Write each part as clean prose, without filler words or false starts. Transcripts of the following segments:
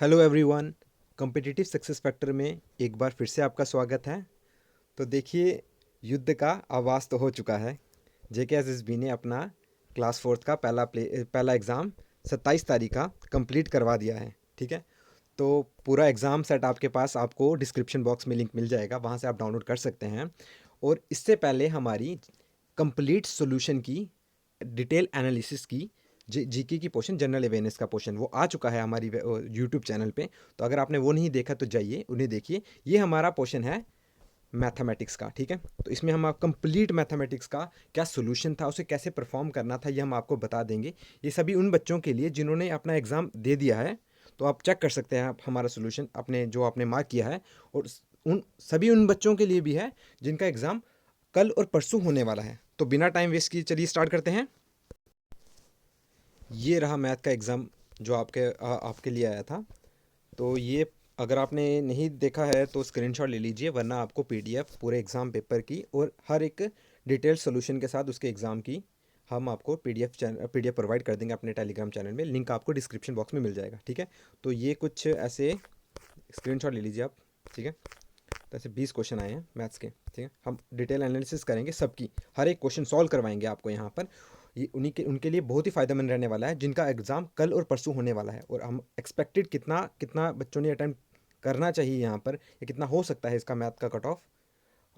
Hello everyone. Competitive success factor में एक बार फिर से आपका स्वागत है। तो देखिए, युद्ध का आगाज़ तो हो चुका है। जेकेएसएसबी ने अपना क्लास फोर्थ का पहला एग्ज़ाम 27 तारीख का कंप्लीट करवा दिया है। ठीक है, तो पूरा एग्ज़ाम सेट आपके पास आपको डिस्क्रिप्शन बॉक्स में लिंक मिल जाएगा, वहाँ से आप डाउनलोड कर सकते हैं। और इससे पहले हमारी कंप्लीट सॉल्यूशन की डिटेल एनालिसिस की जीके की पोर्शन, जनरल अवेयरनेस का पोर्शन वो आ चुका है हमारी यूट्यूब चैनल पे। तो अगर आपने वो नहीं देखा तो जाइए उन्हें देखिए। ये हमारा पोर्शन है मैथमेटिक्स का। ठीक है, तो इसमें हम आप कंप्लीट मैथमेटिक्स का क्या सोल्यूशन था, उसे कैसे परफॉर्म करना था, ये हम आपको बता देंगे। ये सभी उन बच्चों के लिए जिन्होंने अपना एग्ज़ाम दे दिया है। तो आप चेक कर सकते हैं आप हमारा सोल्यूशन अपने जो आपने मार्क किया है। और उन बच्चों के लिए भी है जिनका एग्ज़ाम कल और परसों होने वाला है। तो बिना टाइम वेस्ट किए चलिए स्टार्ट करते हैं। ये रहा मैथ का एग्ज़ाम जो आपके लिए आया था। तो ये अगर आपने नहीं देखा है तो स्क्रीनशॉट ले लीजिए, वरना आपको पीडीएफ पूरे एग्ज़ाम पेपर की और हर एक डिटेल सॉल्यूशन के साथ उसके एग्ज़ाम की हम आपको पीडीएफ प्रोवाइड कर देंगे अपने टेलीग्राम चैनल में। लिंक आपको डिस्क्रिप्शन बॉक्स में मिल जाएगा। ठीक है, तो ये कुछ ऐसे स्क्रीनशॉट ले लीजिए आप। ठीक है, तो ऐसे 20 क्वेश्चन आए हैं मैथ्स के। ठीक है, हम डिटेल एनालिसिस करेंगे सबकी, हर एक क्वेश्चन सॉल्व करवाएंगे आपको यहाँ पर। ये उनके लिए बहुत ही फ़ायदेमंद रहने वाला है जिनका एग्ज़ाम कल और परसों होने वाला है। और हम एक्सपेक्टेड कितना कितना बच्चों ने अटेम्प्ट करना चाहिए यहाँ पर, या कितना हो सकता है इसका मैथ का कट ऑफ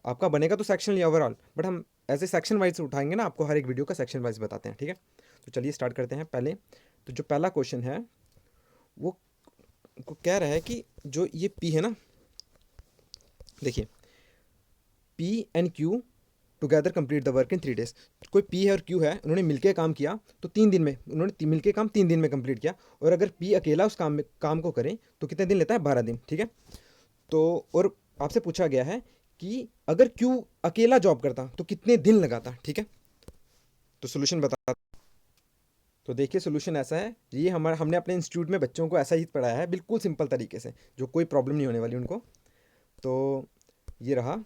आपका बनेगा। तो सेक्शन या ओवरऑल, बट हम ऐसे सेक्शन वाइज उठाएंगे ना, आपको हर एक वीडियो का सेक्शन वाइज बताते हैं। ठीक है, तो चलिए स्टार्ट करते हैं। पहले तो जो पहला क्वेश्चन है वो कह रहा है कि जो ये पी है ना, देखिए, P and Q together complete the work in 3 days। कोई पी है और क्यू है, उन्होंने मिलके काम किया तो 3 दिन में, उन्होंने मिलके काम 3 दिन में कंप्लीट किया। और अगर पी अकेला उस काम को करे तो कितने दिन लेता है? 12 दिन। ठीक है, तो और आपसे पूछा गया है कि अगर क्यू अकेला जॉब करता तो कितने दिन लगाता। ठीक है, तो सोल्यूशन बता। तो देखिए, सोल्यूशन ऐसा है, ये हमने अपने इंस्टीट्यूट में बच्चों को ऐसा ही पढ़ाया है, बिल्कुल सिंपल तरीके से, जो कोई प्रॉब्लम नहीं होने वाली उनको। तो ये रहा।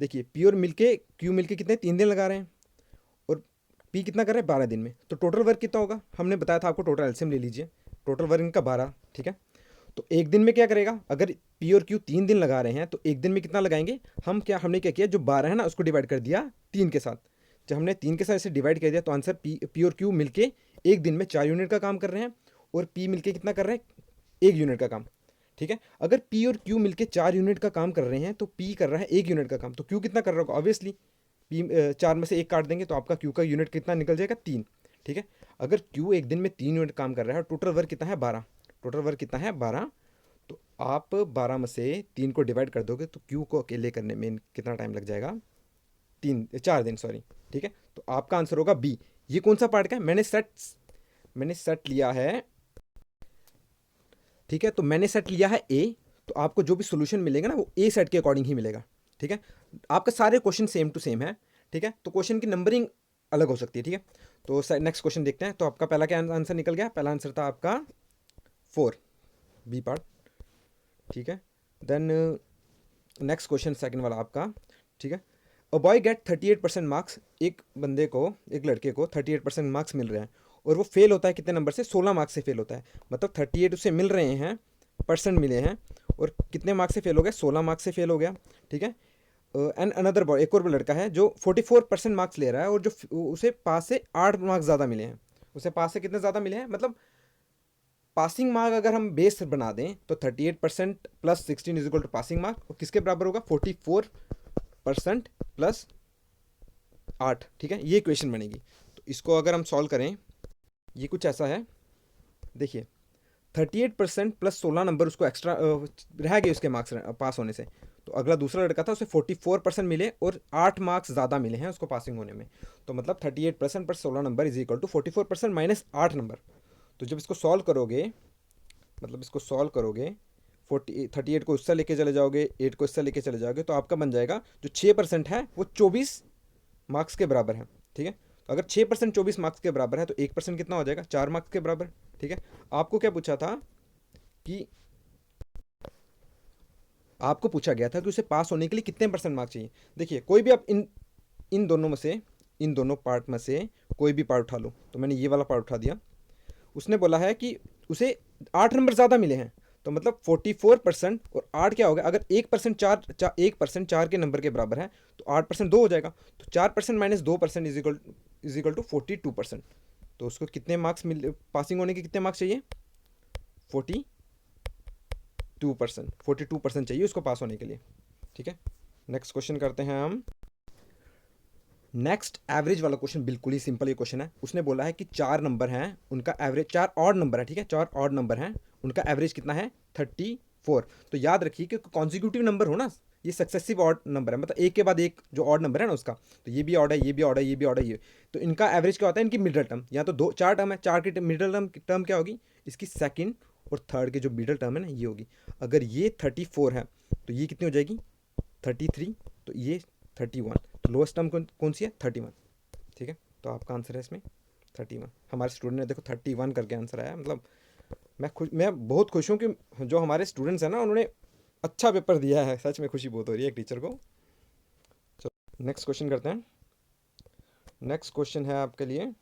देखिए, पी और मिलके क्यू मिलके कितने 3 दिन लगा रहे हैं, और पी कितना कर रहा है? 12 दिन में। तो टोटल वर्क कितना होगा? हमने बताया था आपको, टोटल एलसीएम ले लीजिए। टोटल वर्क इनका 12। ठीक है, तो एक दिन में क्या करेगा? अगर पी और क्यू 3 दिन लगा रहे हैं तो एक दिन में कितना लगाएंगे? हमने क्या किया, जो 12 है ना उसको डिवाइड कर दिया 3 के साथ। जब हमने 3 के साथ इसे डिवाइड कर दिया तो आंसर पी और क्यू मिलके एक दिन में 4 यूनिट का काम कर रहे हैं, और पी मिलके कितना कर रहे हैं? 1 यूनिट का काम। ठीक है, अगर पी और क्यू मिलके 4 यूनिट का काम कर रहे हैं तो पी कर रहा है 1 यूनिट का काम, तो क्यू कितना कर रहा होगा? ऑब्वियसली पी 4 में से 1 काट देंगे तो आपका क्यू का यूनिट कितना निकल जाएगा? 3। ठीक है, अगर क्यू एक दिन में 3 यूनिट काम कर रहा है और टोटल वर्क कितना है? 12। टोटल वर्क कितना है? 12। तो आप 12 में से 3 को डिवाइड कर दोगे तो क्यू को अकेले करने में कितना टाइम लग जाएगा? 4 दिन, सॉरी। ठीक है, तो आपका आंसर होगा बी। ये कौन सा पार्ट का है? मैंने सेट लिया है। ठीक है, तो मैंने सेट लिया है ए। तो आपको जो भी सोल्यूशन मिलेगा ना वो ए सेट के अकॉर्डिंग ही मिलेगा। ठीक है, आपका सारे क्वेश्चन सेम टू सेम है। ठीक है, तो क्वेश्चन की नंबरिंग अलग हो सकती है। ठीक है, तो नेक्स्ट क्वेश्चन देखते हैं। तो आपका पहला क्या आंसर निकल गया? पहला आंसर था आपका 4, बी पार्ट। ठीक है, देन नेक्स्ट क्वेश्चन सेकंड वाला आपका। ठीक है, अ बॉय गेट 38% मार्क्स। एक लड़के को 38% मार्क्स मिल रहे हैं, और वो फेल होता है कितने नंबर से? 16 मार्क्स से फेल होता है। मतलब 38 उसे मिल रहे हैं, परसेंट मिले हैं, और कितने मार्क्स से फेल हो गया? 16 मार्क्स से फेल हो गया। ठीक है, एंड अनदर बॉय, एक और लड़का है जो 44% मार्क्स ले रहा है, और जो उसे पास से 8 मार्क्स ज़्यादा मिले हैं। उसे पास से कितने ज़्यादा मिले हैं? मतलब पासिंग मार्क अगर हम बेस बना दें तो 38% plus 16 is equal to passing mark, और किसके बराबर होगा? 44% प्लस 8। ठीक है, ये इक्वेशन बनेगी। तो इसको अगर हम सॉल्व करें, ये कुछ ऐसा है। देखिए, 38% प्लस 16 नंबर उसको एक्स्ट्रा रह गए उसके मार्क्स पास होने से। तो अगला दूसरा लड़का था, उसे 44% मिले और 8 मार्क्स ज़्यादा मिले हैं उसको पासिंग होने में। तो मतलब 38% plus 16 number is equal to 44% minus 8 number. तो जब इसको सॉल्व करोगे, मतलब इसको सॉल्व करोगे, 38 को उससे लेके चले जाओगे, 8 को इससे लेके चले जाओगे, तो आपका बन जाएगा जो 6% है वो 24 मार्क्स के बराबर है। ठीक है, तो अगर 6% 24 मार्क्स के बराबर है तो 1% कितना हो जाएगा? 4 मार्क्स के बराबर। ठीक है, आपको क्या पूछा था कि आपको पूछा गया था कि उसे पास होने के लिए कितने परसेंट मार्क्स चाहिए। देखिए, कोई भी आप इन दोनों में से, इन दोनों पार्ट में से कोई भी पार्ट उठा लो। तो मैंने ये वाला पार्ट उठा दिया। उसने बोला है कि उसे 8 नंबर ज़्यादा मिले हैं, तो मतलब 44%, और 8 क्या होगा, अगर 1% 1% 4 के नंबर के बराबर है तो 8% 2 हो जाएगा, तो 4% माइनस 2% इज इक्वल टू 42%। तो उसको कितने मार्क्स मिल, पासिंग होने के कितने मार्क्स चाहिए, 42% चाहिए उसको पास होने के लिए। ठीक है, नेक्स्ट क्वेश्चन करते हैं हम। नेक्स्ट एवरेज वाला क्वेश्चन बिल्कुल ही सिंपल ये क्वेश्चन है। उसने बोला है कि 4 नंबर हैं, उनका एवरेज, 4 ऑड नंबर है, ठीक है, 4 ऑड नंबर हैं, उनका एवरेज कितना है 34। तो याद रखिए कि कॉन्जिक्यूटिव नंबर हो ना, ये सक्सेसिव ऑड नंबर है, मतलब एक के बाद एक जो ऑड नंबर है ना उसका, तो ये भी ऑड है, ये भी ऑड है, ये भी ऑड है, ये, तो इनका एवरेज क्या होता है, इनकी मिडिल टर्म, या तो 4 टर्म है, 4 की मिडिल टर्म क्या होगी, इसकी सेकंड और थर्ड के जो मिडिल टर्म है ना ये होगी। अगर ये 34 है तो ये कितनी हो जाएगी 33, तो ये 31, तो लोएस्ट टर्म कौन सी है 31। ठीक है, तो आपका आंसर है इसमें 31। हमारे स्टूडेंट ने देखो 31 करके आंसर आया, मतलब मैं बहुत खुश हूँ कि जो हमारे स्टूडेंट्स हैं ना उन्होंने अच्छा पेपर दिया है, सच में खुशी बहुत हो रही है एक टीचर को। चलो नेक्स्ट क्वेश्चन करते हैं। नेक्स्ट क्वेश्चन है आपके लिए,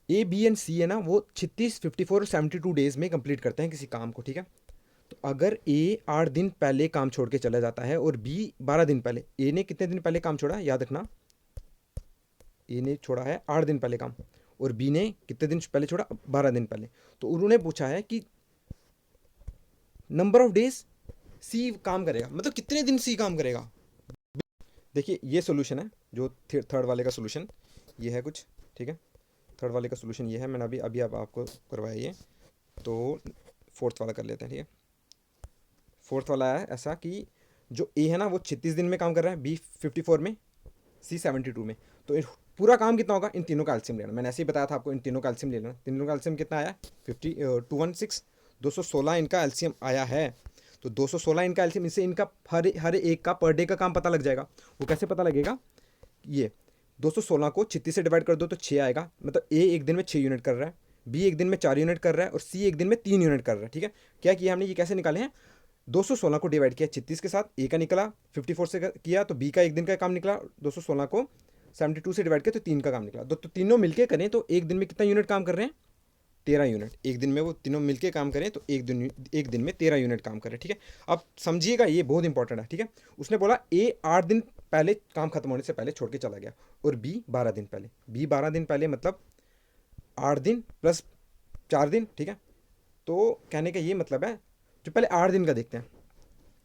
ए बी एंड सी है ना, वो 36, 54 और 72 डेज में कंप्लीट करते हैं किसी काम को। ठीक है, तो अगर ए 8 दिन पहले काम छोड़ के चला जाता है और बी 12 दिन पहले, ए ने कितने दिन पहले काम छोड़ा, याद रखना, ए ने छोड़ा है 8 दिन पहले काम, और बी ने कितने दिन पहले छोड़ा, 12 दिन पहले। तो उन्होंने पूछा है कि नंबर ऑफ डेज सी काम करेगा, मतलब कितने दिन सी काम करेगा। देखिए ये सोल्यूशन है, जो थर्ड वाले का सोल्यूशन ये है कुछ। ठीक है, थर्ड वाले का सोल्यूशन ये है, मैंने अभी अभी अब आपको करवाया ये। तो फोर्थ वाला कर लेते हैं। ठीक है, फोर्थ वाला है ऐसा कि जो ए है ना वो 36 दिन में काम कर रहा है, बी 54 में, सी 72 में। तो पूरा काम कितना होगा, इन तीनों का एल्सियम लेना। मैंने ऐसे ही बताया था आपको, इन तीनों का एल्सियम ले लेना। तीनों का एल्सियम कितना आया 216, 216 इनका एल्सियम आया है। तो 216 इनका एल्सियम, इससे इनका हर एक का पर डे का काम पता लग जाएगा। वो कैसे पता लगेगा, ये 216 को 36 से डिवाइड कर दो तो 6 आएगा, मतलब ए एक दिन में 6 यूनिट कर रहा है, बी एक दिन में 4 यूनिट कर रहा है, और सी एक दिन में 3 यूनिट कर रहा है। ठीक है, क्या किया हमने, ये कैसे निकाले हैं, 216 को डिवाइड किया 36 के साथ, ए का निकला 54 से किया तो बी का एक दिन का काम निकला, 216 को 72 से डिवाइड किया तो 3 का काम निकला। तो तीनों मिलके करें तो एक दिन में कितना यूनिट काम कर रहे हैं, 13 यूनिट। एक दिन में वो तीनों मिलके काम करें तो एक दिन में 13 यूनिट काम करें। ठीक है, अब समझिएगा ये बहुत इंपॉर्टेंट है। ठीक है, उसने बोला ए 8 दिन पहले काम खत्म होने से पहले छोड़ के चला गया, और बी 12 दिन पहले। बी 12 दिन पहले मतलब 8 दिन प्लस 4 दिन। ठीक है, तो कहने का ये मतलब है, जो पहले 8 दिन का देखते हैं,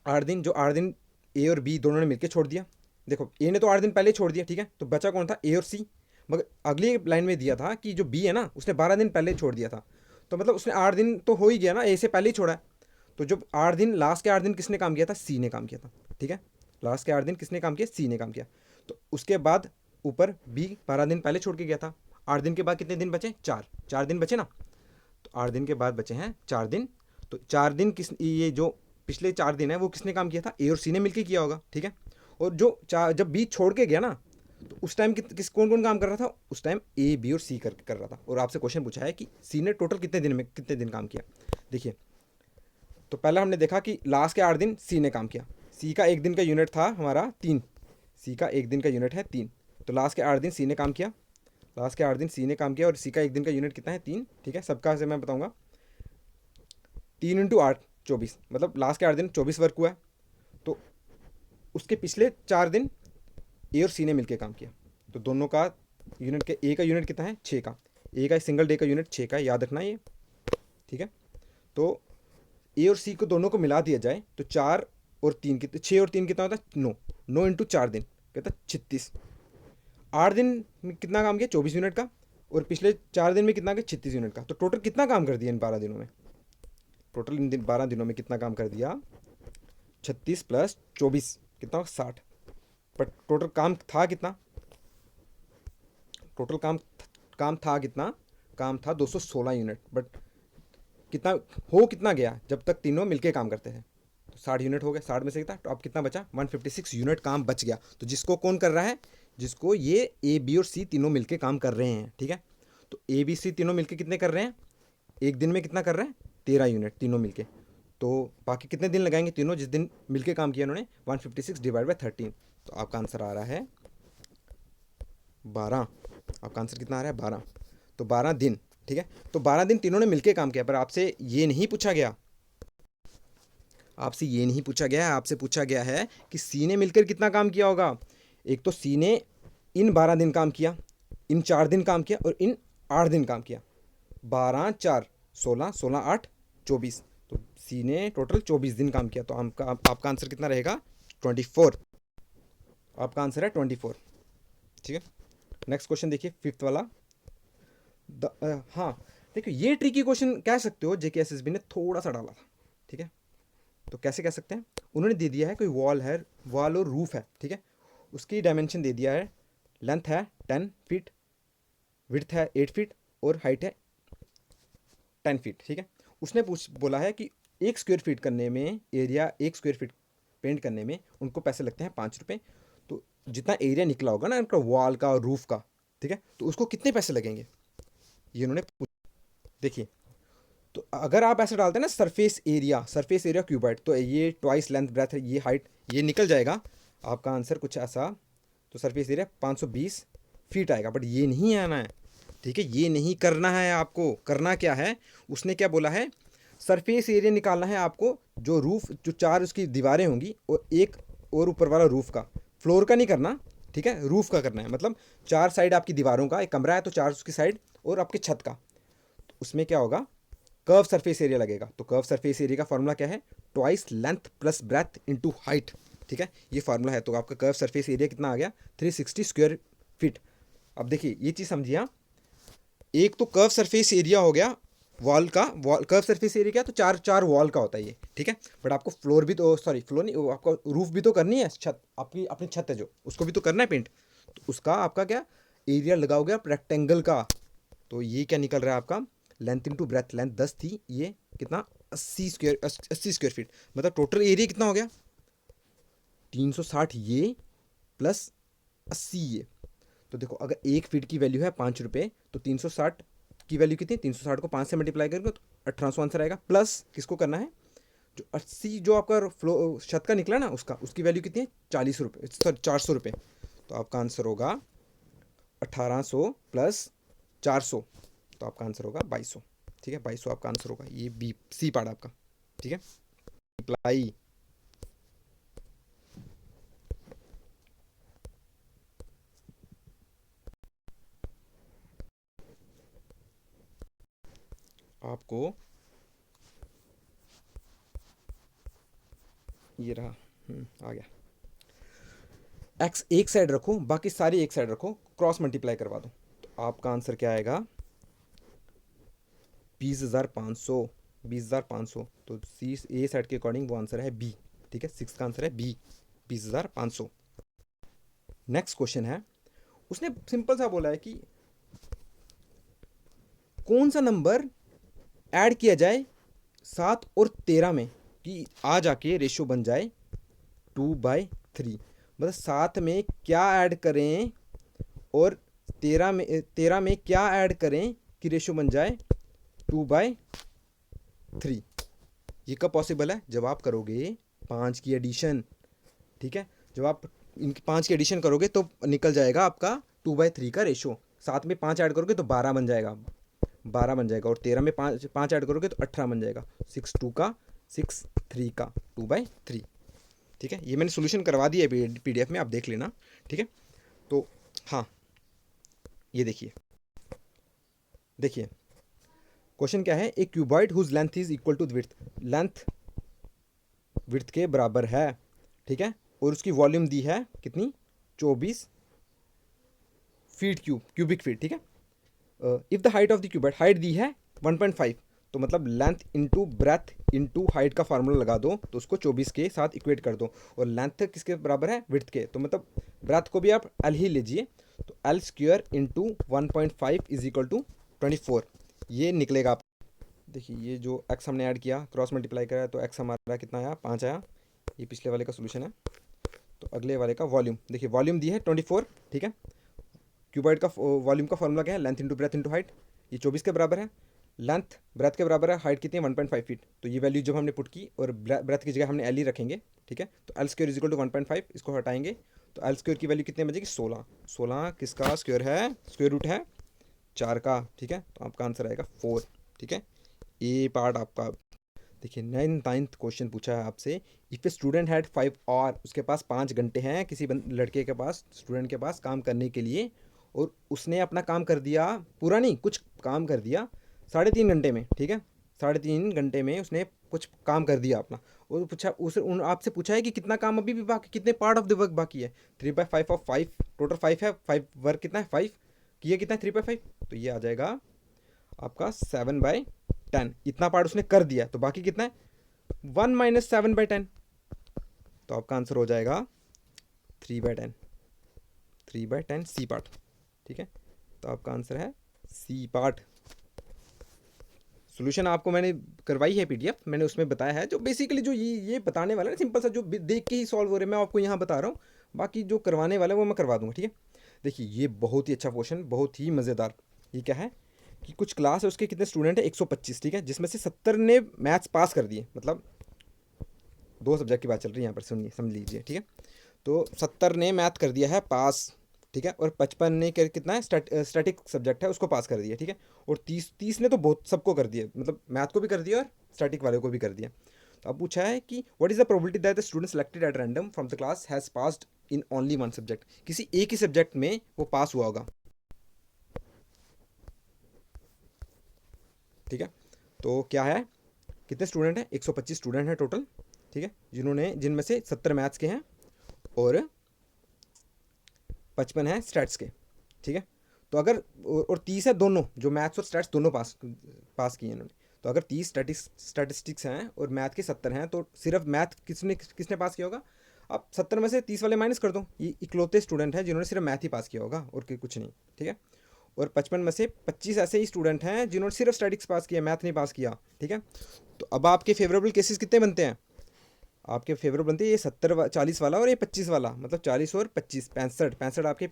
8 दिन, जो 8 दिन ए और बी दोनों ने मिलकर छोड़ दिया। देखो ए ने तो 8 दिन पहले छोड़ दिया, ठीक है, तो बचा कौन था, ए और सी। मगर अगली लाइन में दिया था कि जो बी है ना उसने 12 दिन पहले छोड़ दिया था, तो मतलब उसने 8 दिन तो हो ही गया ना, ए से पहले ही छोड़ा है। तो जब 8 दिन, लास्ट के 8 दिन किसने काम किया था, सी ने काम किया था। ठीक है, लास्ट के 8 दिन किसने काम किया, सी ने काम किया। तो उसके बाद ऊपर बी 12 दिन पहले छोड़ के गया था। 8 दिन के बाद कितने दिन बचे, 4 दिन बचे ना। तो 8 दिन के बाद बचे हैं 4 दिन। तो 4 दिन किस, ये जो पिछले 4 दिन है वो किसने काम किया था, ए और सी ने मिलकर किया होगा। ठीक है, और जो जब बी छोड़ के गया ना, तो उस टाइम किस कौन कौन काम कर रहा था, उस टाइम ए बी और सी कर रहा था। और आपसे क्वेश्चन पूछा है कि सी ने टोटल कितने दिन काम किया। देखिए, तो पहला हमने देखा कि लास्ट के 8 दिन सी ने काम किया। सी का एक दिन का यूनिट था हमारा 3, सी का एक दिन का यूनिट है 3, तो लास्ट के 8 दिन सी ने काम किया। लास्ट के 8 दिन सी ने काम किया, और सी का एक दिन का यूनिट कितना है 3। ठीक है, सबका से मैं बताऊंगा, 3 इंटू 8 24, मतलब लास्ट के 8 दिन 24 वर्क हुआ है। तो उसके पिछले 4 दिन ए और सी ने मिलकर काम किया, तो दोनों का यूनिट के, ए का यूनिट कितना है 6 का, ए का सिंगल डे का यूनिट 6 का है, याद रखना ये। ठीक है, तो ए और सी को दोनों को मिला दिया जाए तो 4 और 3 कितने, 6 और 3 कितना होता है 9, 9 इंटू 4 दिन कहता है 36। 8 दिन में कितना काम किया 24 यूनिट का, और पिछले 4 दिन में कितना किया 36 यूनिट का। तो टोटल कितना काम कर दिया इन 12 दिनों में, टोटल इन 12 दिनों में कितना काम कर दिया, 36 प्लस 24 कितना 60। बट टोटल काम था कितना, टोटल काम था कितना, काम था 216 यूनिट। बट कितना हो, कितना गया जब तक तीनों मिलके काम करते थे, तो 60 यूनिट हो गए, 60 में से कितना, तो अब कितना बचा 156 यूनिट काम बच गया। तो जिसको कौन कर रहा है, जिसको ये ए बी और सी तीनों मिलके काम कर रहे हैं। ठीक है, तो ए बी सी तीनों मिलके कितने कर रहे हैं, एक दिन में कितना कर रहे हैं 13 यूनिट तीनों मिलके। तो बाकी कितने दिन लगाएंगे तीनों, जिस दिन मिलके काम किया उन्होंने, 156 डिवाइड बाई 13। तो आपका आंसर आ रहा है 12। आपका आंसर कितना आ रहा है 12, तो 12 दिन। ठीक है। तो 12 दिन तीनों ने मिलके काम किया, पर आपसे ये नहीं पूछा गया, आपसे ये नहीं पूछा गया है, आपसे पूछा गया है कि सी ने मिलकर कितना काम किया होगा। एक तो सी ने इन 12 दिन काम किया, इन 4 दिन काम किया और इन 8 दिन काम किया। 12 4 16, 16 8 24, तो सी ने टोटल 24 दिन काम किया। तो आपका आंसर कितना रहेगा? 24। आपका आंसर है 24। ठीक है। नेक्स्ट क्वेश्चन देखिए, फिफ्थ वाला। हाँ देखिए, ये ट्रिकी क्वेश्चन कह सकते हो जेकेएसएसबी ने थोड़ा सा डाला था। ठीक है, तो कैसे कह सकते हैं? उन्होंने दे दिया है कोई वॉल है, वॉल और रूफ है, ठीक है। उसकी डायमेंशन दे दिया है, लेंथ है 10 फीट, विड्थ है 8 फीट और हाइट है 10 फीट, ठीक है। उसने बोला है कि 1 स्क्वायर फीट करने में, एरिया 1 स्क्वायर फीट पेंट करने में उनको पैसे लगते हैं 5 रुपये। तो जितना एरिया निकला होगा ना उनका वॉल का और रूफ का, ठीक है, तो उसको कितने पैसे लगेंगे, ये उन्होंने देखिए। तो अगर आप ऐसे डालते हैं ना सरफेस एरिया क्यूबाइट, तो ये ट्वाइस लेंथ ब्रेथ है, ये हाइट, ये निकल जाएगा आपका आंसर कुछ ऐसा। तो सरफेस एरिया 520 फीट आएगा, बट ये नहीं आना है, ठीक है, ये नहीं करना है। आपको करना क्या है, उसने क्या बोला है, सरफेस एरिया निकालना है आपको, जो रूफ, जो 4 उसकी दीवारें होंगी और एक और ऊपर वाला रूफ का, फ्लोर का नहीं करना, ठीक है, रूफ का करना है। मतलब 4 साइड आपकी दीवारों का, एक कमरा है तो 4 उसकी साइड और आपके छत का, तो उसमें क्या होगा, कर्व सरफेस एरिया लगेगा। तो कर्व सरफेस एरिया का फॉर्मूला क्या है, twice length plus breadth into height, ठीक है, ये फार्मूला है। तो आपका कर्व सरफेस एरिया कितना आ गया, 360 स्क्वायर फीट। अब देखिए ये चीज़ समझिए आप, एक तो कर्व सरफेस एरिया हो गया वॉल का, वॉल कर्व सरफेस एरिया क्या, तो 4 वॉल का होता है ये, ठीक है। बट आपको फ्लोर भी तो, सॉरी फ्लोर नहीं, आपको रूफ भी तो करनी है, छत आपकी अपनी छत है जो, उसको भी तो करना है पेंट। तो उसका आपका क्या एरिया लगाओगे आप रेक्टेंगल का। तो ये क्या निकल रहा है आपका, लेंथ इंटू ब्रेथ, लेंथ 10 थी, ये कितना 80 स्क्वायर फीट। मतलब टोटल एरिया कितना हो गया 360 ये प्लस 80 ये। तो देखो अगर 1 फीट की वैल्यू है 5 रुपये, तो 360 की वैल्यू कितनी, 360 को 5 से मल्टीप्लाई करेंगे तो 1800 आंसर आएगा। प्लस किसको करना है, जो 80 जो आपका फ्लो छत का निकला ना उसका, उसकी वैल्यू कितनी है 40 रुपये, सॉरी 400 रुपये। तो आपका आंसर होगा 1800 प्लस 400, तो आपका आंसर होगा 2200। ठीक है, 2200 आपका आंसर होगा। ये बी सी पार्ट आपका, ठीक है। अप्लाई आपको ये रहा, आ गया। एक्स एक साइड रखो, बाकी सारी एक साइड रखो, क्रॉस मल्टीप्लाई करवा दो, तो आपका आंसर क्या आएगा 20,500, 20,500। तो सी ए साइड के अकॉर्डिंग वो आंसर है बी, ठीक है, 6 का आंसर है बी, 20,500। नेक्स्ट क्वेश्चन है, उसने सिंपल सा बोला है कि कौन सा नंबर ऐड किया जाए 7 और 13 में कि आ जाके रेशियो बन जाए 2/3। मतलब 7 में क्या ऐड करें और 13 में क्या ऐड करें कि रेशियो बन जाए 2/3। ये कब पॉसिबल है, जब आप करोगे 5 की एडिशन, ठीक है। जब आप इनकी 5 की एडिशन करोगे तो निकल जाएगा आपका 2/3 का रेशियो। 7 में 5 ऐड करोगे तो 12 बन जाएगा, 12 बन जाएगा, और 13 में 5 ऐड करोगे तो 18 बन जाएगा। 6 2 का 6 3 का 2/3, ठीक है। ये मैंने सोल्यूशन करवा दिया है पीडीएफ में, आप देख लेना, ठीक है। तो हाँ, ये देखिए, देखिए क्वेश्चन क्या है, a cuboid whose length is equal to width, length width के बराबर है, ठीक है, और उसकी वॉल्यूम दी है कितनी 24 फीट क्यूबिक फीट, ठीक है। If the height of the cuboid, height दी है 1.5, तो मतलब length into breadth into height का फार्मूला लगा दो, तो उसको 24 के साथ इक्वेट कर दो, और लेंथ किसके बराबर है विड्थ के, तो मतलब ब्रेथ को भी आप एल ही लीजिए, तो L square into 1.5 is equal to 24, ये निकलेगा आप। देखिए ये जो एक्स हमने ऐड किया, क्रॉस मल्टीप्लाई करा, तो एक्स हमारा कितना आया 5 आया, ये पिछले वाले का सोल्यूशन है। तो अगले वाले का वॉल्यूम, देखिए वॉल्यूम दी है 24, ठीक है। क्यूबॉइड का वॉल्यूम का फॉर्मूला क्या है, length into breadth into height, ये 24 के बराबर है, लेंथ ब्रेथ के बराबर है, हाइट कितनी है 1.5 फीट। तो ये वैल्यू जब हमने पुट की और ब्रेथ की जगह हमने एल ही रखेंगे, ठीक है। तो L square is equal to 1.5, इसको हटाएंगे तो एल स्क्वायर की वैल्यू कितनी बचेगी 16। 16 किसका स्क्वायर है, स्क्वायर रूट है 4 का, ठीक है, तो आपका आंसर आएगा 4, ठीक है। ए पार्ट आपका। देखिए 9th क्वेश्चन पूछा है आपसे, इफ़ ए स्टूडेंट हैड 5 और उसके पास 5 घंटे हैं किसी लड़के के पास, स्टूडेंट के पास काम करने के लिए, और उसने अपना काम कर दिया, पूरा नहीं, कुछ काम कर दिया 3.5 घंटे में, ठीक है, 3.5 घंटे में उसने कुछ काम कर दिया अपना, और पूछा उस उन आपसे पूछा है कि कितना काम अभी भी बाकी, कितने पार्ट ऑफ द वर्क बाकी है। 3/5 ऑफ 5, टोटल 5 है, 5 वर्क कितना है 5, किया कितना है 3/5, तो ये आ जाएगा आपका 7/10। इतना पार्ट उसने कर दिया, तो बाकी कितना है 1 - 7/10, तो आपका आंसर हो जाएगा 3/10, 3/10 सी पार्ट, ठीक है, तो आपका आंसर है सी पार्ट। सोल्यूशन आपको मैंने करवाई है पीडीएफ, मैंने उसमें बताया है जो बेसिकली जो ये बताने वाला है सिंपल सा, जो देख के ही सॉल्व हो रहे हैं मैं आपको यहाँ बता रहा हूँ, बाकी जो करवाने वाला है वो मैं करवा दूंगा, ठीक है। देखिए ये बहुत ही अच्छा क्वेश्चन, बहुत ही मज़ेदार। ये क्या है कि कुछ क्लास है, उसके कितने स्टूडेंट है 125, ठीक है, जिसमें से 70 ने मैथ्स पास कर दिए, मतलब 2 सब्जेक्ट की बात चल रही है यहाँ पर, सुनिए समझ लीजिए, ठीक है। तो 70 ने मैथ कर दिया है पास, ठीक है, और 55 ने कितना है स्टैटिक सब्जेक्ट है उसको पास कर दिया, ठीक है, और 30 ने तो बहुत सबको कर दिया, मतलब मैथ को भी कर दिया और स्टैटिक वाले को भी कर दिया। तो अब पूछा है कि what is the probability that the student selected at random from the class has passed in only one subject, किसी एक ही सब्जेक्ट में वो पास हुआ होगा, ठीक है। तो क्या है, कितने स्टूडेंट हैं 125 स्टूडेंट हैं टोटल, ठीक है, जिनमें से 70 मैथ्स के हैं और 55 है स्टैट्स के, ठीक है। तो अगर और 30 है दोनों, जो मैथ्स और स्टैट्स दोनों पास पास किए इन्होंने, तो अगर 30 स्टैटिस्टिक्स हैं और मैथ के 70 हैं, तो सिर्फ मैथ किसने किसने पास किया होगा। अब 70 में से 30 वाले माइनस कर दो, ये इकलौते स्टूडेंट हैं जिन्होंने सिर्फ मैथ ही पास किया होगा और कुछ नहीं, ठीक है। और 55 में से 25 ऐसे ही स्टूडेंट हैं जिन्होंने सिर्फ स्टैटिक्स पास किया, मैथ नहीं पास किया, ठीक है। तो अब आपके फेवरेबल केसेस कितने बनते हैं, आपके फेवरेबल बनते हैं ये 40 वाला और ये 25 वाला, मतलब 40 और 25 65 आपके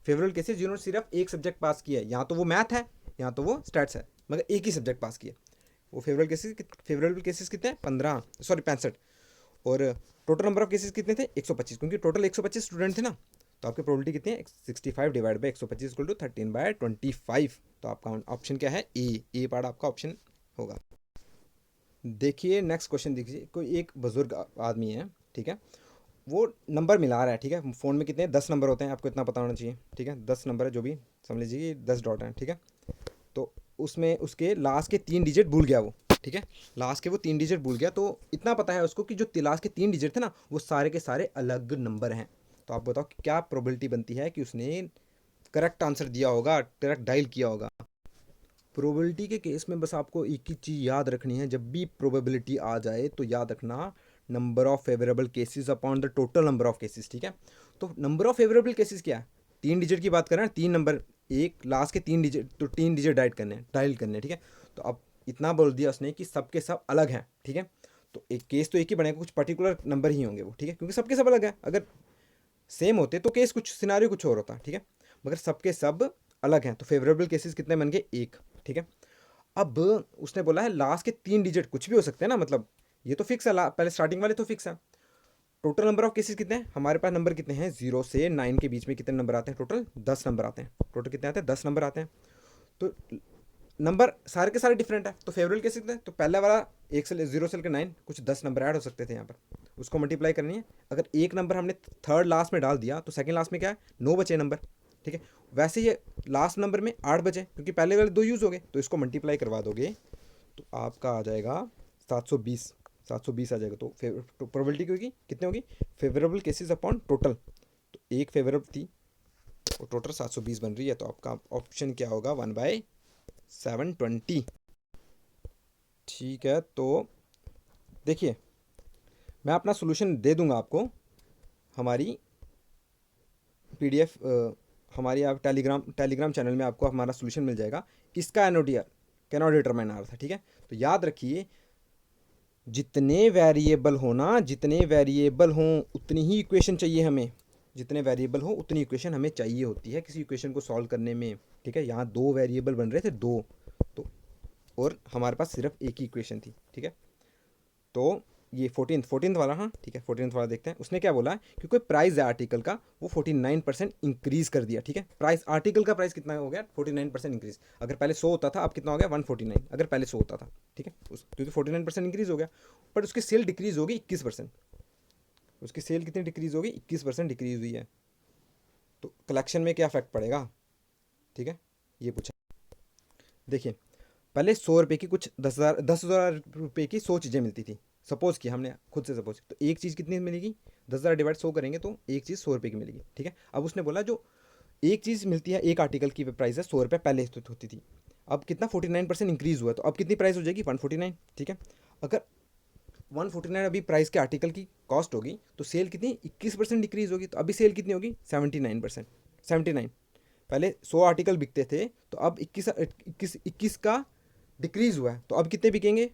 फेवरेबल केसेस जिन्होंने सिर्फ एक सब्जेक्ट पास किया है, यहाँ तो वो मैथ है, यहाँ तो वो स्टैट्स है, मगर एक ही सब्जेक्ट पास किया। वो फेवरेबल केसेस कितने हैं 15, सॉरी 65, और टोटल नंबर ऑफ केसेस कितने थे 125, क्योंकि टोटल 125 स्टूडेंट थे ना, तो आपकी प्रोबेबिलिटी कितनी है 65 डिवाइड बाई 125 इक्वल टू 13/25। तो आपका ऑप्शन क्या है ए पार्ट आपका ऑप्शन होगा। देखिए नेक्स्ट क्वेश्चन, देखिए कोई एक बुजुर्ग आदमी है, ठीक है, वो नंबर मिला रहा है, ठीक है, फ़ोन में कितने 10 नंबर होते हैं, आपको इतना पता होना चाहिए, ठीक है, 10 नंबर है जो भी, समझ लीजिए कि 10 डॉट हैं, ठीक है। तो उसमें उसके लास्ट के 3 डिजिट भूल गया वो, ठीक है, लास्ट के वो 3 डिजिट भूल गया, तो इतना पता है उसको कि जो लास्ट के 3 डिजिट थे ना वो सारे के सारे अलग नंबर हैं। तो आप बताओ क्या प्रोबेबिलिटी बनती है कि उसने करेक्ट आंसर दिया होगा, करेक्ट डायल किया होगा। प्रोबेबिलिटी के केस में बस आपको एक ही चीज़ याद रखनी है, जब भी प्रोबेबिलिटी आ जाए तो याद रखना number of favourable cases upon the total number of cases, ठीक है। तो नंबर ऑफ फेवरेबल केसेस क्या है, 3 डिजिट की बात करें, 3 नंबर, एक लास्ट के 3 डिजिट, तो 3 डिजिट डायल करने, ठीक है। तो अब इतना बोल दिया उसने कि सबके सब अलग हैं, ठीक है, तो एक केस तो एक ही बनेगा, कुछ पर्टिकुलर नंबर ही होंगे वो, ठीक है, क्योंकि सबके सब अलग है, अगर सेम होते तो केस कुछ सिनारियो कुछ और होता, ठीक है, मगर सबके सब अलग हैं, तो फेवरेबल केसेस कितने बन गए एक, ठीक है। अब उसने बोला है लास्ट के 3 डिजिट कुछ भी हो सकते हैं ना, मतलब ये तो फिक्स है, पहले स्टार्टिंग वाले तो फिक्स है। टोटल नंबर ऑफ केसेस कितने हैं हमारे पास, नंबर कितने हैं 0 से 9 के बीच में कितने नंबर आते हैं, टोटल 10 नंबर आते हैं, टोटल कितने आते हैं 10 नंबर आते हैं। तो नंबर सारे के सारे डिफरेंट है, तो फेवरेबल केसेस कितने, तो पहले वाला 0 से लेकर 9 कुछ 10 नंबर ऐड हो सकते थे यहाँ पर, उसको मल्टीप्लाई करनी है। अगर एक नंबर हमने थर्ड लास्ट में डाल दिया तो सेकंड लास्ट में क्या है 9 बचे नंबर, ठीक है। वैसे ये लास्ट नंबर में 8 बचे क्योंकि पहले वाले 2 यूज़ हो गए, तो इसको मल्टीप्लाई करवा दोगे तो आपका आ जाएगा 720, 720 आ जाएगा। तो प्रोबेबिलिटी होगी कितनी होगी, फेवरेबल केसेस अपॉन टोटल, तो एक फेवरेबल थी और टोटल 720 बन रही है, तो आपका ऑप्शन क्या होगा 1/720, ठीक है। तो देखिए मैं अपना सोल्यूशन दे दूंगा आपको, हमारी पीडीएफ हमारी आप टेलीग्राम चैनल में आपको हमारा सोल्यूशन मिल जाएगा। इसका एनोडियर कैनॉट डिटरमाइन आ रहा था, ठीक है। तो याद रखिए जितने वेरिएबल हों उतनी ही इक्वेशन चाहिए हमें, जितने वेरिएबल हो उतनी इक्वेशन हमें चाहिए होती है किसी इक्वेशन को सॉल्व करने में, ठीक है। यहाँ 2 वेरिएबल बन रहे थे 2, तो और हमारे पास सिर्फ एक ही इक्वेशन थी, ठीक है। तो ये 14th वाला, हाँ ठीक है 14th वाला देखते हैं। उसने क्या बोला कि कोई प्राइस है आर्टिकल का वो 49% इंक्रीज़ कर दिया, ठीक है। प्राइस, आर्टिकल का प्राइस कितना हो गया, 49% इंक्रीज़। अगर पहले 100 होता था अब कितना हो गया 149, अगर पहले 100 होता था, ठीक है, क्योंकि 49% इंक्रीज़ हो गया। बट उसकी सेल डिक्रीज़ होगी 21%। उसकी सेल कितनी डिक्रीज़ होगी, 21% डिक्रीज़ हुई है। तो कलेक्शन में क्या इफेक्ट पड़ेगा, ठीक है, ये पूछा। देखिए पहले 100 रुपये की कुछ 10,000 रुपये की 100 चीज़ें मिलती थी। सपोज़ कि हमने खुद से सपोज, तो एक चीज़ कितनी मिलेगी, 10,000 डिवाइड 100 करेंगे तो एक चीज़ 100 रुपये की मिलेगी, ठीक है। अब उसने बोला जो एक चीज़ मिलती है, एक आर्टिकल की प्राइस है 100 रुपये, पहले तो होती थी, अब कितना 49% इंक्रीज़ हुआ है, तो अब कितनी प्राइस हो जाएगी 149, ठीक है। अगर 149 अभी प्राइस के आर्टिकल की कॉस्ट होगी तो सेल कितनी 21% डिक्रीज़ होगी, तो अभी सेल कितनी होगी 79%, 79। पहले 100 आर्टिकल बिकते थे तो अब 21 का डिक्रीज़ हुआ है, तो अब कितने बिकेंगे,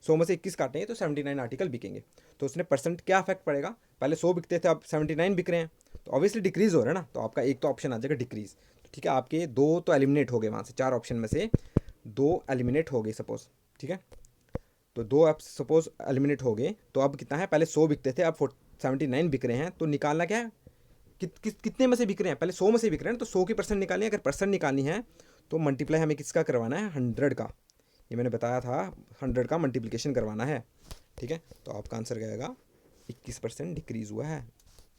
100 में से 21 काटेंगे तो 79 आर्टिकल बिकेंगे। तो उसने परसेंट क्या इफेक्ट पड़ेगा, पहले 100 बिकते थे अब 79 बिक रहे हैं, तो ऑब्वियसली डिक्रीज़ हो रहा है ना, तो आपका एक तो ऑप्शन आ जाएगा डिक्रीज़। तो ठीक है, आपके दो तो एलिमिनेट हो गए, वहाँ से 4 ऑप्शन में से 2 एलिमिनेट हो गए सपोज, ठीक है। तो 2 आप सपोज एलिमिनेट हो गए, तो अब कितना है, पहले 100 बिकते थे अब 79 बिक रहे हैं, तो निकालना क्या है, कितने में से बिक रहे हैं, पहले 100 में से बिक रहे हैं, तो 100 की परसेंट निकालनी है। अगर परसेंट निकालनी है तो मल्टीप्लाई हमें किसका करवाना है, 100 का, ये मैंने बताया था 100 का मल्टीप्लिकेशन करवाना है, ठीक है। तो आपका आंसर क्या आएगा, 21% डिक्रीज़ हुआ है,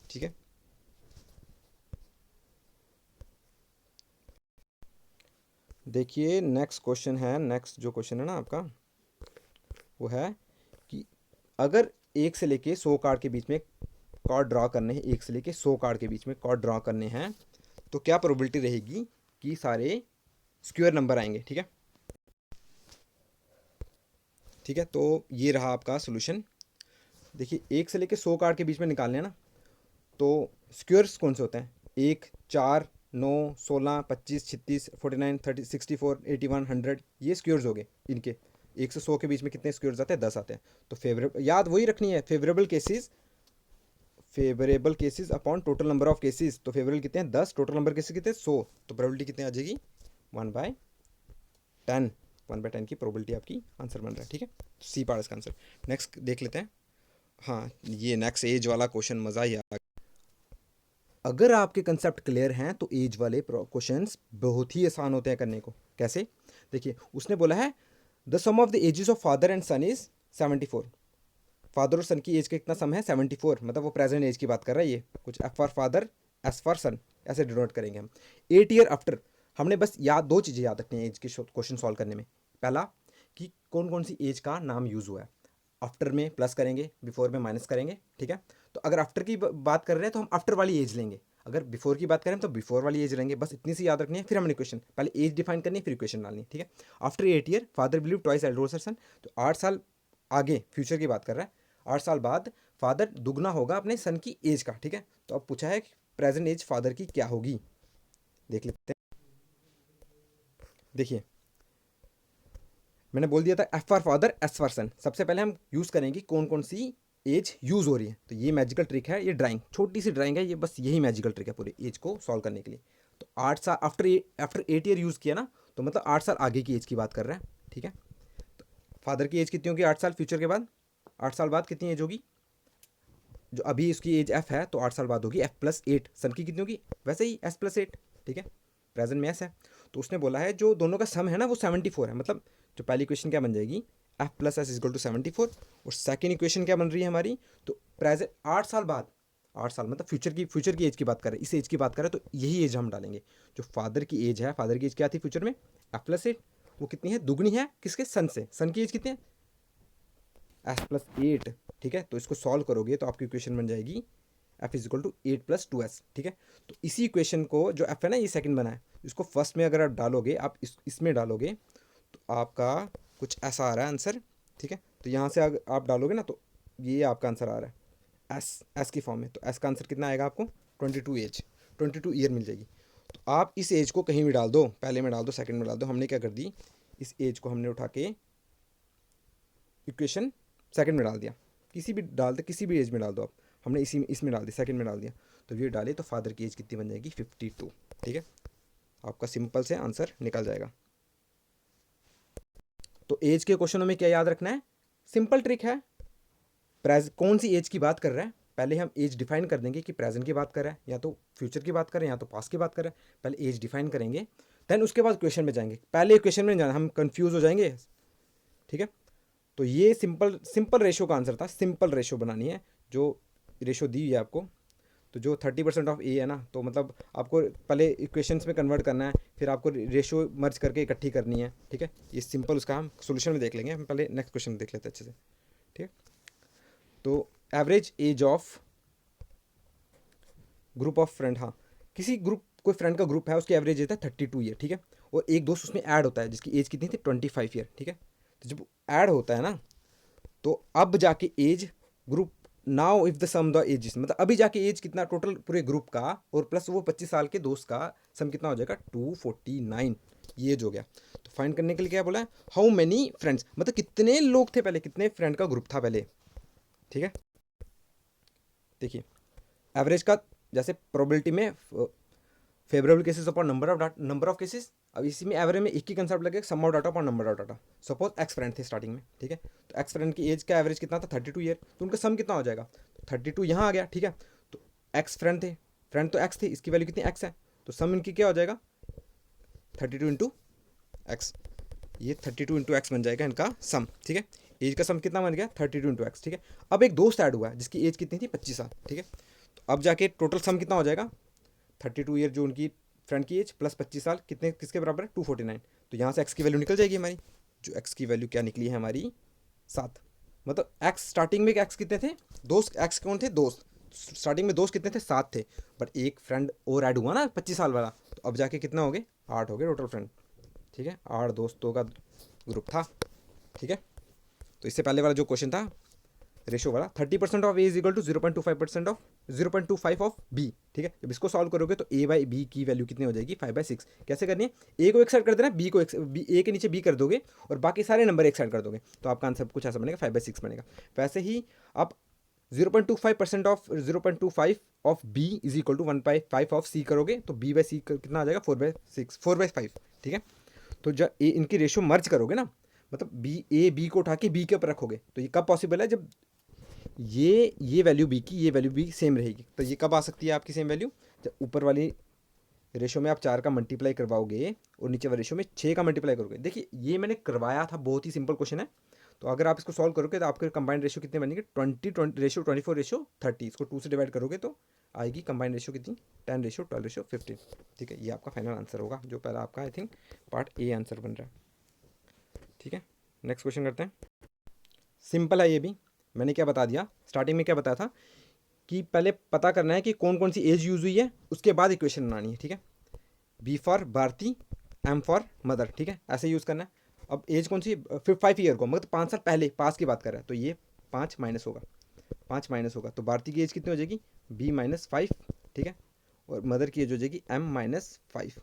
ठीक है। देखिए नेक्स्ट क्वेश्चन है, नेक्स्ट जो क्वेश्चन है ना आपका वो है कि अगर 1 से लेके 100 कार्ड के बीच में कार्ड ड्रॉ करने हैं, 1 से लेके 100 कार्ड के बीच में कार्ड ड्रॉ करने हैं, तो क्या प्रोबेबिलिटी रहेगी कि सारे स्क्वायर नंबर आएंगे, ठीक है। ठीक है, तो ये रहा आपका सोल्यूशन। देखिए 1 से लेके 100 कार्ड के बीच में निकालने हैं ना, तो स्क्वायर्स कौन से होते हैं, 1, 4, 9, 16, 25, 36, 49, 30, 64, 81, 100, ये स्क्वायर्स हो गए इनके। 1 से 100 के बीच में कितने स्क्वायर्स आते हैं, 10 आते हैं। तो फेवरेबल याद वही रखनी है, favourable cases upon total number of cases. तो फेवरेबल कितने हैं 10, टोटल नंबर केसेस कितने 100, तो प्रोबेबिलिटी कितनी आ जाएगी 1/10, 1/10 की प्रोबेबिलिटी आपकी आंसर बन रहा है, ठीक है। सी पार्ट इसका आंसर। नेक्स्ट देख लेते हैं। हाँ ये नेक्स्ट एज वाला क्वेश्चन मज़ा ही आ गया। अगर आपके कंसेप्ट क्लियर हैं तो एज वाले क्वेश्चंस बहुत ही आसान होते हैं करने को। कैसे, देखिए उसने बोला है the sum of the ages of father and son is 74। Father और सन की एज का कितना सम है 74, मतलब वो प्रेजेंट एज की बात कर रहा है। ये कुछ F for father S for son ऐसे डिनोट करेंगे हम। 8 ईयर आफ्टर, हमने बस याद 2 चीज़ें याद रखनी है एज के क्वेश्चन सॉल्व करने में। पहला कि कौन कौन सी एज का नाम यूज़ हुआ है, आफ्टर में प्लस करेंगे, बिफोर में माइनस करेंगे, ठीक है। तो अगर आफ्टर की बात कर रहे हैं तो हम आफ्टर वाली एज लेंगे, अगर बिफोर की बात करें तो बिफोर वाली एज लेंगे। बस इतनी सी याद रखनी है, फिर हमने इक्वेशन पहले एज डिफाइन करनी है फिर इक्वेशन डालनी है, ठीक है। After 8 year father believe twice elder son, तो 8 साल आगे फ्यूचर की बात कर रहा है, 8 साल बाद फादर दुगना होगा अपने सन की एज का, ठीक है। तो अब पूछा है प्रेजेंट एज फादर की क्या होगी, देख लेते हैं। देखिए मैंने बोल दिया था F for father S for son. सबसे पहले हम यूज़ करेंगे कौन कौन सी एज यूज़ हो रही है, तो ये मैजिकल ट्रिक है, ये ड्राइंग छोटी सी ड्राइंग है, ये बस यही मैजिकल ट्रिक है पूरी एज को सॉल्व करने के लिए। तो 8 साल आफ्टर 8 ईयर यूज़ किया ना, तो मतलब 8 साल आगे की एज की बात कर रहे हैं, ठीक है। तो फादर की एज कितनी होगी 8 साल फ्यूचर के बाद, 8 साल बाद कितनी एज होगी, जो अभी उसकी एज एफ है तो 8 साल बाद होगी F+8। सन की कितनी होगी वैसे ही S+8, ठीक है, प्रेजेंट में एस है। तो उसने बोला है जो दोनों का सम है ना वो 74 है, मतलब जो पहली इक्वेशन क्या बन जाएगी F+S = 74, और सेकेंड इक्वेशन क्या बन रही है हमारी, तो प्रेजेंट 8 साल बाद, 8 साल मतलब फ्यूचर की एज की बात कर रहे हैं, इस एज की बात कर रहे हैं, तो यही एज हम डालेंगे। जो फादर की एज है, फादर की एज क्या थी फ्यूचर में F+8, वो कितनी है दुगनी है किसके, सन से। सन की एज कितनी है S+8, ठीक है। तो इसको सॉल्व करोगे तो आपकी इक्वेशन बन जाएगी F=8+2S, ठीक है। तो इसी इक्वेशन को जो F है ना ये सेकंड बना है, इसको फर्स्ट में अगर आप डालोगे, आप इसमें डालोगे तो आपका कुछ ऐसा आ रहा है आंसर, ठीक है। तो यहाँ से अगर आप डालोगे ना तो ये आपका आंसर आ रहा है एस की फॉर्म में। तो एस का आंसर कितना आएगा आपको 22 ईयर मिल जाएगी। तो आप इस एज को कहीं भी डाल दो, पहले में डाल दो सेकंड में डाल दो। हमने क्या कर दी, इस एज को हमने उठा के इक्वेशन सेकंड में डाल दिया, किसी भी डाल दे, किसी भी एज में डाल दो आप। हमने इसमें डाल दिया, सेकंड में डाल दिया, तो ये डाले तो फादर की एज कितनी बन जाएगी 52, ठीक है। आपका सिंपल से आंसर निकल जाएगा। तो एज के क्वेश्चनों में क्या याद रखना है, सिंपल ट्रिक है, कौन सी एज की बात कर रहा है, पहले हम एज डिफाइन कर देंगे कि प्रेजेंट की बात कर रहा है या तो फ्यूचर की बात कर रहे हैं या तो पास्ट की बात कर रहा है। पहले एज डिफाइन करेंगे, देन उसके बाद क्वेश्चन में जाएंगे। पहले क्वेश्चन में जाना हम कंफ्यूज हो जाएंगे, ठीक है। तो ये सिंपल सिंपल रेशो का आंसर था, सिंपल रेशो बनानी है जो रेशो दी है आपको। तो जो 30% ऑफ ए है ना, तो मतलब आपको पहले इक्वेशंस में कन्वर्ट करना है, फिर आपको रेशो मर्ज करके इकट्ठी करनी है, ठीक है। ये सिंपल उसका हम सोल्यूशन में देख लेंगे, हम पहले नेक्स्ट क्वेश्चन देख लेते हैं अच्छे से, ठीक है। तो average age of group of friend, हाँ किसी ग्रुप, कोई फ्रेंड का ग्रुप है, उसकी एवरेज एज है 32 ईयर, ठीक है। और एक दोस्त उसमें ऐड होता है जिसकी एज कितनी थी 25 ईयर, ठीक है। तो जब ऐड होता है ना, तो अब जाके age group, now if the sum the ages, मतलब अभी जाके एज कितना टोटल पूरे ग्रुप का और प्लस वो 25 साल के दोस्त का सम कितना हो जाएगा 249, ये एज हो गया। तो फाइंड करने के लिए क्या बोला है, हाउ मेनी फ्रेंड्स, मतलब कितने लोग थे पहले, कितने फ्रेंड का ग्रुप था पहले, ठीक है। देखिए एवरेज का जैसे प्रोबेबिलिटी में favourable cases upon number of cases, अब इसी में एवरेज में एक ही कंसेप्ट लगेगा, sum of data upon number of data. Suppose x friend थे स्टार्टिंग में, ठीक है। तो एक्स फ्रेंड की एज का एवरेज कितना था 32 ईयर, तो उनका सम कितना हो जाएगा, तो 32 यहाँ आ गया, ठीक है। तो एक्स फ्रेंड थे, फ्रेंड तो एक्स थे, इसकी वैल्यू कितनी एक्स है, तो सम इनकी क्या हो जाएगा 32 इंटू एक्स, ये 32 इंटू एक्स बन जाएगा इनका सम, ठीक है। एज का सम कितना बन गया 32 इंटू एक्स, ठीक है। अब एक दोस्त ऐड हुआ है जिसकी एज कितनी थी 25 साल, ठीक है। तो अब जाके टोटल सम कितना हो जाएगा 32 ईयर जो उनकी फ्रेंड की एज प्लस 25 साल, कितने किसके बराबर है 249। तो यहाँ से एक्स की वैल्यू निकल जाएगी हमारी, जो एक्स की वैल्यू क्या निकली है हमारी 7। मतलब एक्स स्टार्टिंग में एक्स कितने थे, दोस्त एक्स कौन थे, दोस्त स्टार्टिंग में दोस्त कितने थे 7 थे, बट एक फ्रेंड और ऐड हुआ ना 25 साल वाला, तो अब जाके कितना हो गए 8 हो गए टोटल फ्रेंड, ठीक है। 8 दोस्तों का ग्रुप था, ठीक है। तो इससे पहले वाला जो क्वेश्चन था रेशो वाला, 30% of A is equal to 0.25% of 0.25 of B, ठीक है। जब इसको सॉल्व करोगे तो ए बाई बी की वैल्यू कितनी हो जाएगी 5/6। कैसे करनी है, ए को एक साइड कर देना, बी को ए के नीचे बी कर दोगे और बाकी सारे नंबर एक साइड कर दोगे, तो आपका आंसर कुछ ऐसा बनेगा 5/6 बनेगा। वैसे ही आप 0.25% of 0.25 of B is equal to 1/5 of C करोगे, तो बी बाई सी कितना आ जाएगा 4/5, ठीक है। तो जब ए इनकी रेशियो मर्ज करोगे ना, मतलब बी ए बी को उठा के बी के ऊपर रखोगे, तो ये कब पॉसिबल है, जब ये वैल्यू बी की ये वैल्यू बी सेम रहेगी। तो ये कब आ सकती है आपकी सेम वैल्यू, जब ऊपर वाली रेशो में आप 4 का मल्टीप्लाई करवाओगे और नीचे वाले रेशो में 6 का मल्टीप्लाई करोगे। देखिए ये मैंने करवाया था, बहुत ही सिंपल क्वेश्चन है। तो अगर आप इसको सॉल्व करोगे तो आपके कंबाइंड रेशो कितने बनेंगे 20/24/30, इसको 2 से डिवाइड करोगे तो आएगी कंबाइंड रेशो कितनी 10/12/15, ठीक है। ये आपका फाइनल आंसर होगा, जो पहला आपका I think part A answer बन रहा है, ठीक है। नेक्स्ट क्वेश्चन करते हैं, सिंपल है ये भी। मैंने क्या बता दिया स्टार्टिंग में, क्या बताया था कि पहले पता करना है कि कौन कौन सी एज यूज़ हुई है, उसके बाद इक्वेशन बनानी है, ठीक है। B for Bharti, M for mother, ठीक है, ऐसे यूज़ करना है। अब एज कौन सी 5 ईयर को, मतलब 5 साल पहले पास की बात कर रहा है, तो ये 5 माइनस होगा, 5 माइनस होगा, तो भारती की एज कितनी हो जाएगी B-5, ठीक है। और मदर की एज हो जाएगी M-5,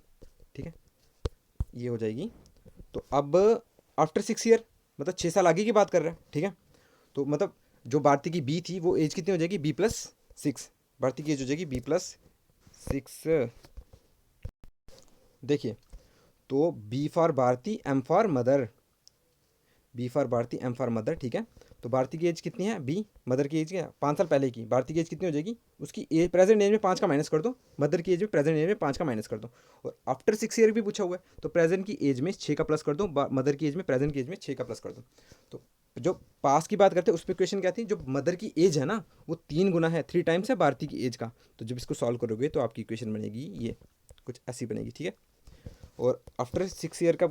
ठीक है, ये हो जाएगी। तो अब आफ्टर 6 ईयर, मतलब 6 साल आगे की बात कर रहे हैं, ठीक है। तो मतलब जो भारती की बी थी वो एज कितनी हो जाएगी B+6, भारती की एज हो जाएगी B+6। देखिए तो B for Bharti, M for mother, B for Bharti, M for mother, ठीक है। तो भारती की एज कितनी है बी, मदर की एज क्या 5 साल पहले की, भारती की एज कितनी हो जाएगी, उसकी एज प्रेजेंट एज में 5 का माइनस कर दो, मदर की एज में प्रेजेंट एज में 5 का माइनस कर दो। और आफ्टर 6 ईयर भी पूछा हुआ है, तो प्रेजेंट की एज में 6 का प्लस कर दो, मदर की एज में प्रेजेंट की एज में 6 का प्लस कर दो। तो जो पास की बात करते हैं उस पर क्वेश्चन क्या थी, जो मदर की एज है ना वो 3 गुना है, 3 टाइम्स है भारती की एज का। तो जब इसको सॉल्व करोगे तो आपकी इक्वेशन बनेगी ये कुछ ऐसी बनेगी, ठीक है। और आफ्टर 6 ईयर का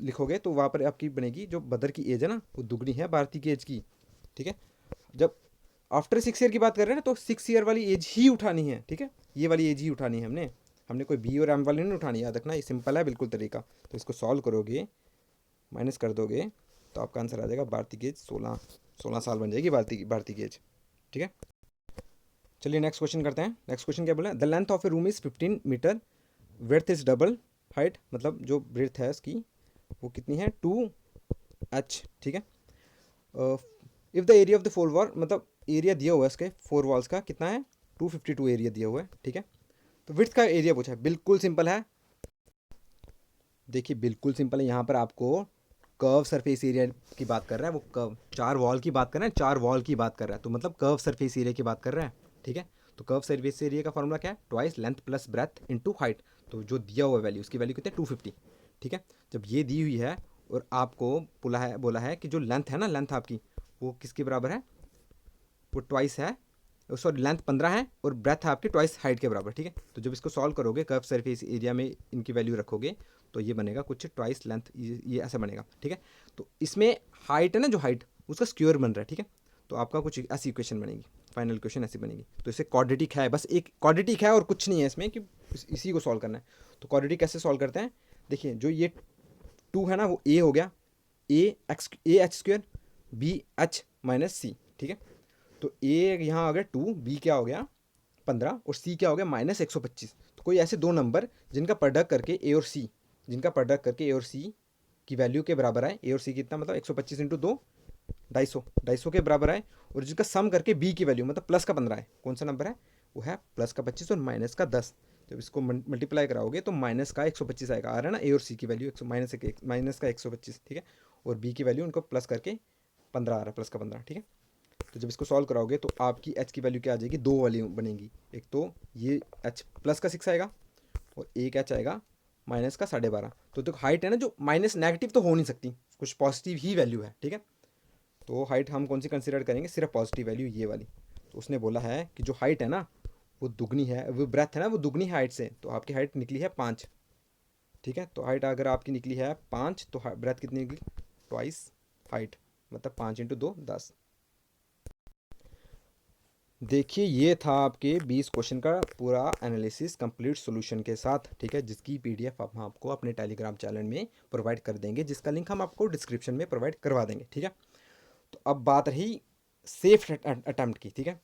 लिखोगे तो वहाँ पर आपकी बनेगी जो मदर की एज है ना वो दुगनी है भारती की एज की, ठीक है। जब आफ्टर 6 ईयर की बात कर रहे हैं ना, तो 6 ईयर वाली एज ही उठानी है, ठीक है, ये वाली एज ही उठानी है हमने हमने कोई बी और एम वाली नहीं उठानी, याद रखना, ये सिंपल है बिल्कुल तरीका। तो इसको सॉल्व करोगे, माइनस कर दोगे, तो आपका आंसर आ जाएगा भारती की एज 16 साल बन जाएगी भारती की एज, ठीक है। चलिए नेक्स्ट क्वेश्चन करते हैं। नेक्स्ट क्वेश्चन क्या बोला, the length of a room is 15 metre, width is double height, मतलब जो ब्रेथ है इसकी वो कितनी है 2h, ठीक है। If the area of the 4 wall, मतलब एरिया दिया हुआ है इसके 4 वॉल्स का कितना है 252 एरिया दिया हुआ है, ठीक है। तो विड्थ का एरिया पूछा है, बिल्कुल सिंपल है। देखिए बिल्कुल सिंपल है, यहाँ पर आपको कर्व सरफेस एरिया की बात कर रहा है, वो कर्व 4 वॉल की बात कर रहा है, 4 वॉल की बात कर रहा है, तो मतलब कर्व सरफेस एरिया की बात कर रहा है, ठीक है। तो कर्व सरफेस एरिया का फॉर्मूला क्या है, twice length plus breadth into height. तो जो दिया हुआ वैल्यू, उसकी वैल्यू कितनी है, 250, ठीक है। जब ये दी हुई है और आपको बोला है कि जो लेंथ है ना, लेंथ आपकी वो किसके बराबर है, वो ट्वाइस है, सॉरी लेंथ 15 है और ब्रेथ आपकी ट्वाइस हाइट के बराबर, ठीक है। तो जब इसको सॉल्व करोगे, कर्व सरफेस एरिया में इनकी वैल्यू रखोगे, तो ये बनेगा कुछ ट्वाइस लेंथ, ये ऐसा बनेगा, ठीक है। तो इसमें हाइट है ना, जो हाइट उसका स्क्वायर बन रहा है, ठीक है। तो आपका कुछ ऐसी इक्वेशन बनेगी, फाइनल इक्वेशन ऐसी बनेगी। तो इसे क्वाड्रेटिक है, बस एक क्वाड्रेटिक है और कुछ नहीं है इसमें, कि इसी को सॉल्व करना है। तो क्वाड्रेटिक कैसे सॉल्व करते हैं, देखिए जो ये 2 है ना, वो ए हो गया, A H square B H minus C, ठीक है। तो ए यहाँ आ गया 2, बी क्या हो गया 15 और सी क्या हो गया माइनस 125। तो कोई ऐसे दो नंबर जिनका प्रोडक्ट करके ए और सी, जिनका प्रोडक्ट करके ए और सी की वैल्यू के बराबर आए, ए और सी कितना मतलब 125 इंटू 2 250 के बराबर आए, और जिसका सम करके बी की वैल्यू मतलब प्लस का 15 है, कौन सा नंबर है, वो है प्लस का 25 और माइनस का 10। जब इसको मल्टीप्लाई कराओगे तो माइनस का 125 आएगा, आ रहा है ना, ए और सी की वैल्यू माइनस का 125, ठीक है। और बी की वैल्यू उनको प्लस करके 15 आ रहा है, प्लस का 15, ठीक है। तो जब इसको सॉल्व कराओगे तो आपकी एच की वैल्यू क्या आ जाएगी, 2 वाली बनेगी। एक तो ये एच प्लस का 6 आएगा और एक एच आएगा माइनस का 12.5। तो देखो हाइट है ना, जो माइनस नेगेटिव तो हो नहीं सकती, कुछ पॉजिटिव ही वैल्यू है, ठीक है। तो हाइट हम कौन सी कंसिडर करेंगे, सिर्फ पॉजिटिव वैल्यू ये वाली। तो उसने बोला है कि जो हाइट है ना वो दुगनी है, वो ब्रेथ है ना वो दुगनी है हाइट से, तो आपकी हाइट निकली है 5, ठीक है। तो हाइट अगर आपकी निकली है 5 तो ब्रेथ कितनी निकली, ट्वाइस हाइट, मतलब 5 इंटू 2 10। देखिए ये था आपके 20 क्वेश्चन का पूरा एनालिसिस कंप्लीट सॉल्यूशन के साथ, ठीक है, जिसकी पीडीएफ हम आपको अपने टेलीग्राम चैनल में प्रोवाइड कर देंगे, जिसका लिंक हम आपको डिस्क्रिप्शन में प्रोवाइड करवा देंगे, ठीक है। तो अब बात रही सेफ अटैम्प्ट की, ठीक है।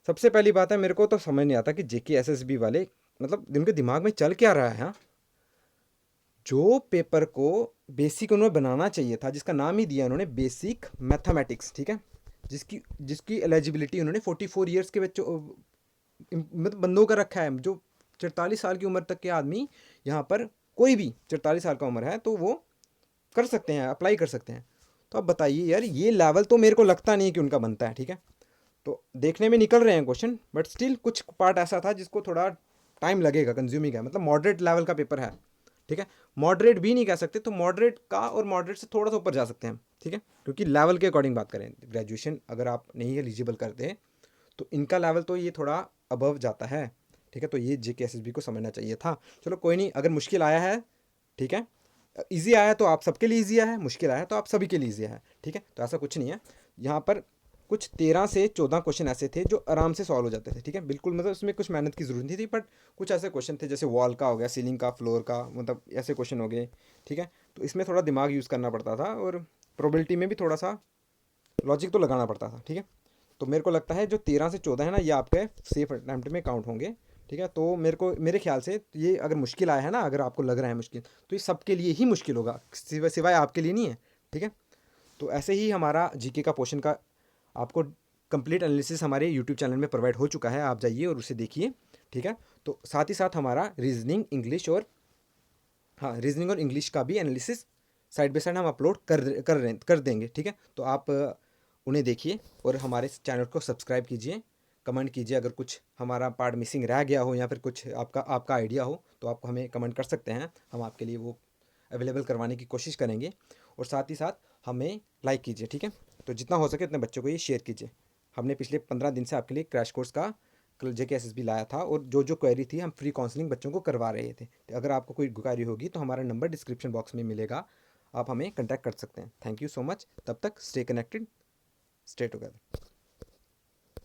सबसे पहली बात है, मेरे को तो समझ नहीं आता कि जेके एसएसबी वाले मतलब उनके दिमाग में चल क्या रहा है, हाँ? जो पेपर को बेसिक उन्होंने बनाना चाहिए था, जिसका नाम ही दिया उन्होंने बेसिक मैथमेटिक्स, ठीक है, जिसकी जिसकी एलिजिबिलिटी उन्होंने 44 ईयर्स के बच्चों मतलब बंदों का रखा है, जो 44 साल की उम्र तक के आदमी यहाँ पर, कोई भी 44 साल का उम्र है तो वो कर सकते हैं, अप्लाई कर सकते हैं। तो अब बताइए यार, ये लेवल तो मेरे को लगता नहीं कि उनका बनता है, ठीक है। तो देखने में निकल रहे हैं क्वेश्चन, बट स्टिल कुछ पार्ट ऐसा था जिसको थोड़ा टाइम लगेगा, कंज्यूमिंग है, मतलब मॉडरेट लेवल का पेपर है, ठीक है। मॉडरेट भी नहीं कह सकते, तो मॉडरेट का और मॉडरेट से थोड़ा सा ऊपर जा सकते हैं, ठीक है, क्योंकि लेवल के अकॉर्डिंग बात करें, ग्रेजुएशन अगर आप नहीं एलिजिबल करते तो इनका लेवल तो ये थोड़ा अबव जाता है, ठीक है। तो ये जेके एसएसबी को समझना चाहिए था। चलो कोई नहीं, अगर मुश्किल आया है, ठीक है, ईजी आया तो आप सबके लिए ईजी आया है, मुश्किल आया तो आप सभी के लिए ईजी है, ठीक है। तो ऐसा कुछ नहीं है, यहाँ पर कुछ 13 से 14 क्वेश्चन ऐसे थे जो आराम से सॉल्व हो जाते थे, ठीक है, बिल्कुल, मतलब उसमें कुछ मेहनत की जरूरत नहीं थी, बट कुछ ऐसे क्वेश्चन थे जैसे वॉल का हो गया, सीलिंग का, फ्लोर का, मतलब ऐसे क्वेश्चन हो गए, ठीक है। तो इसमें थोड़ा दिमाग यूज़ करना पड़ता था और प्रोबेबिलिटी में भी थोड़ा सा लॉजिक तो लगाना पड़ता था, ठीक है। तो मेरे को लगता है जो 13 से 14 है ना, ये आपके सेफ अटैम्प्ट में काउंट होंगे, ठीक है। तो मेरे ख्याल से ये अगर मुश्किल आया है ना, अगर आपको लग रहा है मुश्किल, तो ये सबके लिए ही मुश्किल होगा, सिवाय आपके लिए नहीं है, ठीक है। तो ऐसे ही हमारा जीके का पोर्शन का आपको कंप्लीट एनालिसिस हमारे यूट्यूब चैनल में प्रोवाइड हो चुका है, आप जाइए और उसे देखिए, ठीक है। तो साथ ही साथ हमारा रीजनिंग इंग्लिश और, हाँ, रीजनिंग और इंग्लिश का भी एनालिसिस साइड बाई साइड हम अपलोड कर देंगे, ठीक है। तो आप उन्हें देखिए और हमारे चैनल को सब्सक्राइब कीजिए, कमेंट कीजिए, अगर कुछ हमारा पार्ट मिसिंग रह गया हो या फिर कुछ आपका आइडिया हो तो आप हमें कमेंट कर सकते हैं, हम आपके लिए वो अवेलेबल करवाने की कोशिश करेंगे। और साथ ही साथ हमें लाइक कीजिए, ठीक है। तो जितना हो सके उतने बच्चों को ये शेयर कीजिए। हमने पिछले 15 दिन से आपके लिए क्रैश कोर्स का जेके एसएसबी लाया था, और जो जो क्वेरी थी हम फ्री काउंसलिंग बच्चों को करवा रहे थे। तो अगर आपको कोई क्वेरी होगी तो हमारा नंबर डिस्क्रिप्शन बॉक्स में मिलेगा, आप हमें कॉन्टैक्ट कर सकते हैं। थैंक यू सो मच, तब तक स्टे कनेक्टेड, स्टे टुगेदर।